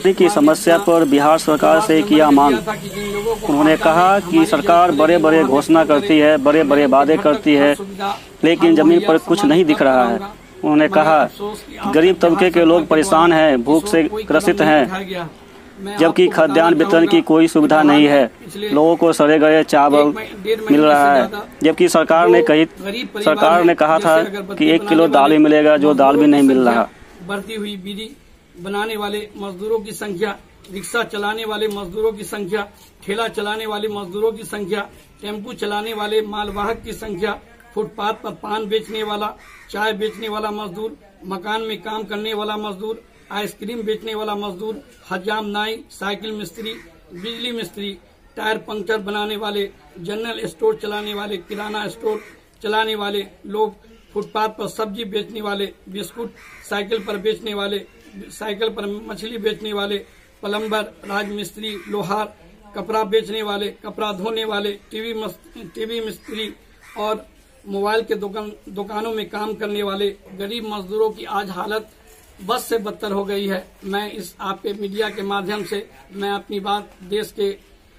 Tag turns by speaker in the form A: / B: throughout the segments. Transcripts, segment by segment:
A: की समस्या पर बिहार सरकार से किया मांग। उन्होंने कहा कि सरकार बड़े बड़े घोषणा करती है, बड़े बड़े वादे करती है, लेकिन जमीन पर कुछ नहीं दिख रहा है। उन्होंने कहा कि गरीब तबके के लोग परेशान हैं, भूख से ग्रसित हैं, जबकि खाद्यान्न वितरण की कोई सुविधा नहीं है। लोगों को सड़े गए चावल मिल रहा है, जबकि सरकार ने कहा था कि 1 किलो दाल ही मिलेगा, जो दाल भी नहीं मिल रहा।
B: बढ़ती हुई बीड़ी बनाने वाले मजदूरों की संख्या, रिक्शा चलाने वाले मजदूरों की संख्या, ठेला चलाने वाले मजदूरों की संख्या, टेम्पू चलाने वाले मालवाहक की संख्या, फुटपाथ पर पान बेचने वाला, चाय बेचने वाला मजदूर, मकान में काम करने वाला मजदूर, आइसक्रीम बेचने वाला मजदूर, हजाम नाई, साइकिल मिस्त्री, बिजली मिस्त्री, टायर पंक्चर बनाने वाले, जनरल स्टोर चलाने वाले, किराना स्टोर चलाने वाले लोग, फुटपाथ पर सब्जी बेचने वाले, बिस्कुट साइकिल पर बेचने वाले, साइकिल पर मछली बेचने वाले, प्लम्बर, राजमिस्त्री, लोहार, कपड़ा बेचने वाले, कपड़ा धोने वाले, टीवी मिस्त्री और मोबाइल के दुकानों में काम करने वाले गरीब मजदूरों की आज हालत बस से बदतर हो गई है। मैं इस आपके मीडिया के माध्यम से मैं अपनी बात देश के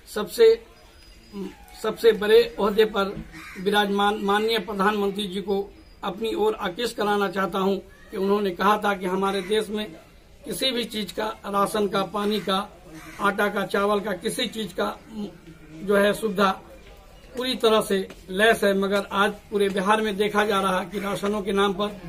B: सबसे बड़े ओहदे पर विराजमान माननीय प्रधानमंत्री जी को अपनी ओर आकृष्ट कराना चाहता हूं कि उन्होंने कहा था कि हमारे देश में किसी भी चीज का, राशन का, पानी का, आटा का, चावल का, किसी चीज का जो है सुविधा पूरी तरह से लैस है, मगर आज पूरे बिहार में देखा जा रहा है कि राशनों के नाम पर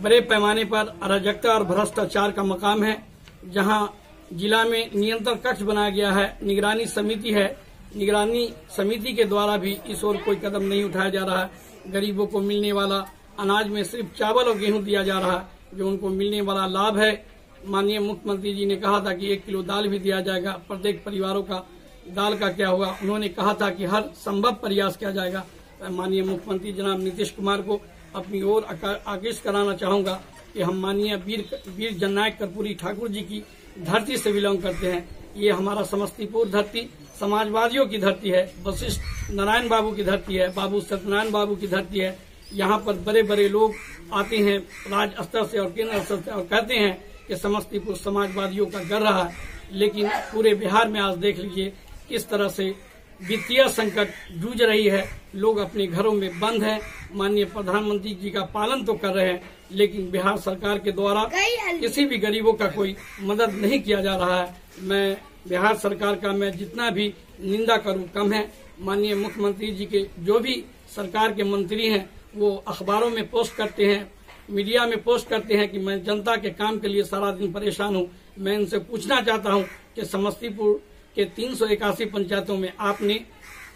B: बड़े पैमाने पर अराजकता और भ्रष्टाचार का मकाम है। जहां जिला में नियंत्रण कक्ष बनाया गया है, निगरानी समिति है, निगरानी समिति के द्वारा भी इस ओर कोई कदम नहीं उठाया जा रहा है। गरीबों को मिलने वाला अनाज में सिर्फ चावल और गेहूं दिया जा रहा है, जो उनको मिलने वाला लाभ है। माननीय मुख्यमंत्री जी ने कहा था कि 1 किलो दाल भी दिया जाएगा, प्रत्येक परिवारों का दाल का क्या हुआ। उन्होंने कहा था कि हर संभव प्रयास किया जाएगा। माननीय मुख्यमंत्री जनाब नीतीश कुमार को अपनी ओर आकृष्ट कराना चाहूंगा कि हम माननीय वीर जननायक कर्पूरी ठाकुर जी की धरती से बिलोंग करते हैं। ये हमारा समस्तीपुर धरती समाजवादियों की धरती है, वशिष्ठ नारायण बाबू की धरती है, बाबू सत्यनारायण बाबू की धरती है। यहाँ पर बड़े बड़े लोग आते हैं राज्य स्तर से और केंद्र स्तर से और कहते हैं कि समस्तीपुर समाजवादियों का गढ़ रहा है, लेकिन पूरे बिहार में आज देख लीजिए किस तरह से वित्तीय संकट जूझ रही है। लोग अपने घरों में बंद हैं, माननीय प्रधानमंत्री जी का पालन तो कर रहे हैं, लेकिन बिहार सरकार के द्वारा किसी भी गरीबों का कोई मदद नहीं किया जा रहा है। मैं बिहार सरकार का मैं जितना भी निंदा करूं कम है। माननीय मुख्यमंत्री जी के जो भी सरकार के मंत्री हैं वो अखबारों में पोस्ट करते हैं, मीडिया में पोस्ट करते हैं कि मैं जनता के काम के लिए सारा दिन परेशान हूं। मैं इनसे पूछना चाहता हूं कि समस्तीपुर के 381 पंचायतों में आपने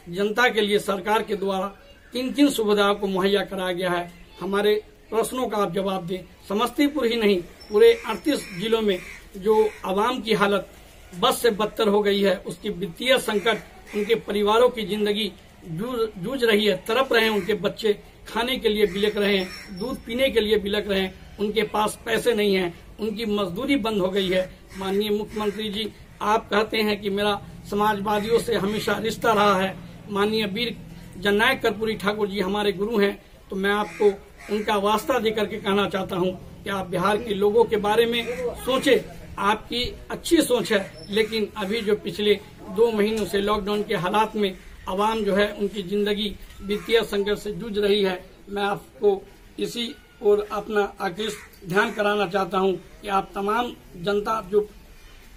B: जनता के लिए सरकार के द्वारा किन सुविधाओं को मुहैया कराया गया है, हमारे प्रश्नों का आप जवाब दें। समस्तीपुर ही नहीं, पूरे 38 जिलों में जो आवाम की हालत बस से बदतर हो गई है, उसकी वित्तीय संकट, उनके परिवारों की जिंदगी जूझ रही है, तड़प रहे हैं, उनके बच्चे खाने के लिए बिलक रहे हैं, दूध पीने के लिए बिलक रहे हैं, उनके पास पैसे नहीं हैं, उनकी मजदूरी बंद हो गई है। माननीय मुख्यमंत्री जी, आप कहते हैं कि मेरा समाजवादियों से हमेशा रिश्ता रहा है। माननीय वीर जननायक कर्पूरी ठाकुर जी हमारे गुरु हैं, तो मैं आपको उनका वास्ता देकर के कहना चाहता हूं कि आप बिहार के लोगों के बारे में सोचें। आपकी अच्छी सोच है, लेकिन अभी जो पिछले 2 महीनों से लॉकडाउन के हालात में आवाम जो है उनकी जिंदगी वित्तीय संकट से जूझ रही है। मैं आपको इसी और अपना आकृष्ट ध्यान कराना चाहता हूं कि आप तमाम जनता, जो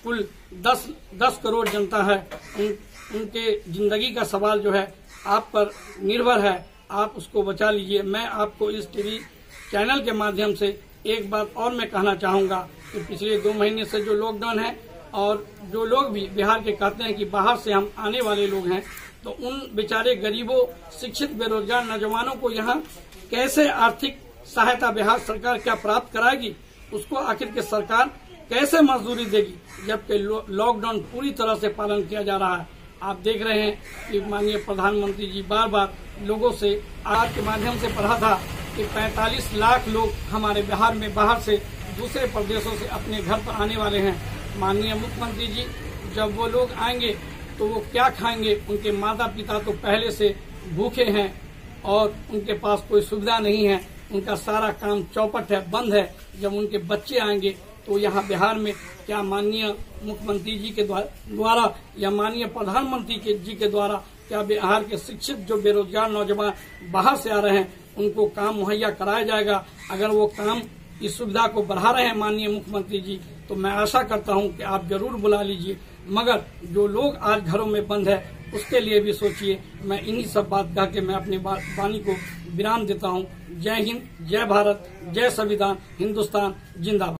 B: कुल 10 करोड़ जनता है, उनके जिंदगी का सवाल जो है आप पर निर्भर है, आप उसको बचा लीजिए। मैं आपको इस टीवी चैनल के माध्यम से एक बात और मैं कहना चाहूंगा कि पिछले 2 महीने से जो लॉकडाउन है और जो लोग भी बिहार के कहते हैं कि बाहर से हम आने वाले लोग हैं, तो उन बेचारे गरीबों, शिक्षित बेरोजगार नौजवानों को यहाँ कैसे आर्थिक सहायता बिहार सरकार क्या प्राप्त कराएगी, उसको आखिर के सरकार कैसे मजदूरी देगी, जबकि लॉकडाउन पूरी तरह से पालन किया जा रहा है। आप देख रहे हैं कि माननीय प्रधानमंत्री जी बार बार लोगों से आज के माध्यम से पढ़ा था कि 45 लाख लोग हमारे बिहार में बाहर से दूसरे प्रदेशों से अपने घर पर आने वाले हैं। माननीय मुख्यमंत्री जी, जब वो लोग आएंगे तो वो क्या खाएंगे? उनके माता पिता तो पहले से भूखे हैं और उनके पास कोई सुविधा नहीं है। उनका सारा काम चौपट है, बंद है। जब उनके बच्चे आएंगे तो यहाँ बिहार में क्या माननीय मुख्यमंत्री जी के द्वारा या माननीय प्रधानमंत्री जी के द्वारा क्या बिहार के शिक्षित जो बेरोजगार नौजवान बाहर से आ रहे हैं उनको काम मुहैया कराया जाएगा? अगर वो काम इस सुविधा को बढ़ा रहे हैं माननीय मुख्यमंत्री जी, तो मैं आशा करता हूं कि आप जरूर बुला लीजिए। मगर जो लोग आज घरों में बंद है उसके लिए भी सोचिए। मैं इन्हीं सब बात कह के मैं अपनी वाणी को विराम देता हूं। जय हिंद, जय भारत, जय संविधान, हिंदुस्तान जिंदाबाद।